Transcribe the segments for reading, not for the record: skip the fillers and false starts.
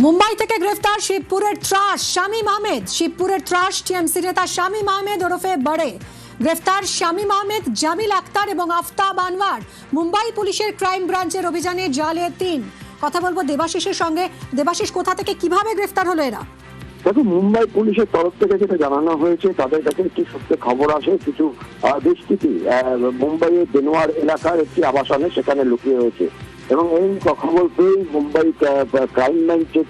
মুম্বাই থেকে গ্রেফতার শিবপুরের ত্রাস শামীম আহমেদ। শিবপুরের ত্রাস টিএমসি নেতা শামীম আহমেদ ওরফে বড়ে। গ্রেফতার শামীম আহমেদ, জামিল আক্তার এবং আফতাব আনওয়ার। মুম্বাই পুলিশের ক্রাইম ব্রাঞ্চের অভিযানে জালে ৩। কথা বলবো দেবাশিসের সঙ্গে। দেবাশিস, কোথা থেকে কিভাবে গ্রেফতার হলো এরা? দেখো, মুম্বাই পুলিশের তরফ থেকে যেটা জানানো হয়েছে, তাদের কাছে একটি সূত্রে খবর আসে কিছু দুষ্কৃতী মুম্বাইয়ের দেনোয়ার এলাকার একটি আবাসনে সেখানে লুকিয়ে রয়েছে এবং এই খবর পেয়েই মুম্বাই ক্রাইম ব্রাঞ্চের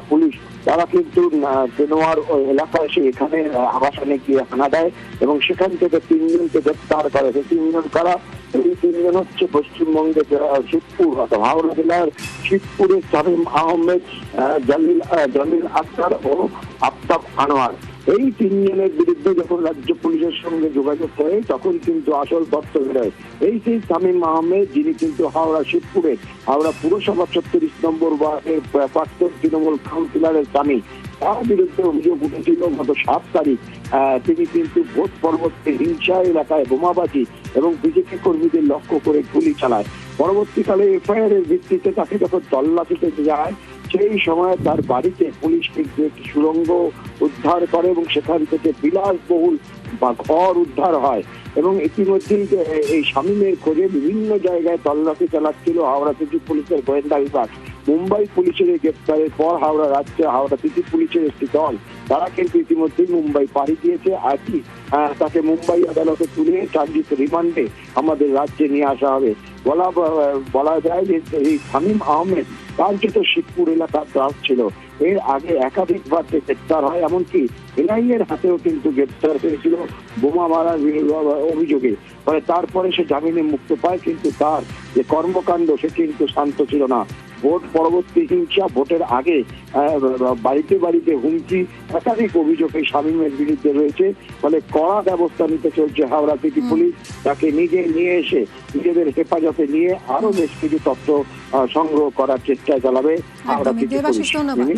পুলিশ তারা কিন্তু দেনোয়ার এলাকায় এসে এখানে আবাসনে গিয়ে হানা দেয় এবং সেখান থেকে ৩ জনকে গ্রেফতার করে। ৩ জন কারা? এই ৩ জন হচ্ছে পশ্চিমবঙ্গের শিবপুর অর্থাৎ হাওড়া জেলার শিবপুরের শামীম আহমেদ, জামিল আক্তার ও আফতাব আনোয়ার। এই ৩ জনের বিরুদ্ধে যখন রাজ্য পুলিশের সঙ্গে যোগাযোগ করে তখন কিন্তু আসল তথ্য বেরোয়। এই সেই শামীম আহমেদ, যিনি কিন্তু হাওড়া শিবপুরের হাওড়া পুরসভা ৩৬ নম্বর ওয়ার্ডের প্রাক্তন তৃণমূল কাউন্সিলরের স্বামী। তার বিরুদ্ধে অভিযোগ উঠেছিল গত ৭ তারিখ তিনি কিন্তু ভোট পরবর্তী হিংসা এলাকায় বোমাবাজি এবং বিজেপি কর্মীদের লক্ষ্য করে গুলি চালায়। পরবর্তীকালে এফআইআর এর ভিত্তিতে তাকে যখন তল্লাশিতে যায় সেই সময় তার বাড়িতে পুলিশ কিন্তু একটি সুড়ঙ্গ উদ্ধার করে এবং সেখান থেকে বিলাসবহুল বা ঘর উদ্ধার হয় এবং ইতিমধ্যেই এই শামীমের খোঁজে বিভিন্ন জায়গায় তল্লাশি চালাচ্ছিল হাওড়া সিটি পুলিশের গোয়েন্দা বিভাগ। মুম্বাই পুলিশের গ্রেপ্তারের পর হাওড়া সিটি পুলিশের একটি দল তারা কিন্তু ইতিমধ্যেই মুম্বাই পাড়ি দিয়েছে। আজই তাকে মুম্বাই আদালতে তুলে ট্রানজিট রিমান্ডে আমাদের রাজ্যে নিয়ে আসা হবে। বলা যায় যে এই শামীম আহমেদ তার যেহেতু শিবপুর এলাকার ত্রাস ছিল, এর আগে একাধিকবার গ্রেপ্তার হয়, এমনকি এনআইএর হাতেও কিন্তু গ্রেপ্তার হয়েছিল বোমা মারার অভিযোগে। ফলে তারপরে সে জামিনে মুক্ত পায়, কিন্তু তার যে কর্মকাণ্ড সে কিন্তু শান্ত ছিল না। ভোট পরবর্তী হিংসা, ভোটের আগে বাড়িতে বাড়িতে হুমকি, একাধিক অভিযোগ এই শামীমের বিরুদ্ধে রয়েছে। ফলে কড়া ব্যবস্থা নিতে চলছে হাওড়া সিটি পুলিশ। তাকে নিয়ে এসে নিজেদের হেফাজতে নিয়ে আরো বেশ কিছু তথ্য সংগ্রহ করার চেষ্টা চালাবে হাওড়া সিটি পুলিশ।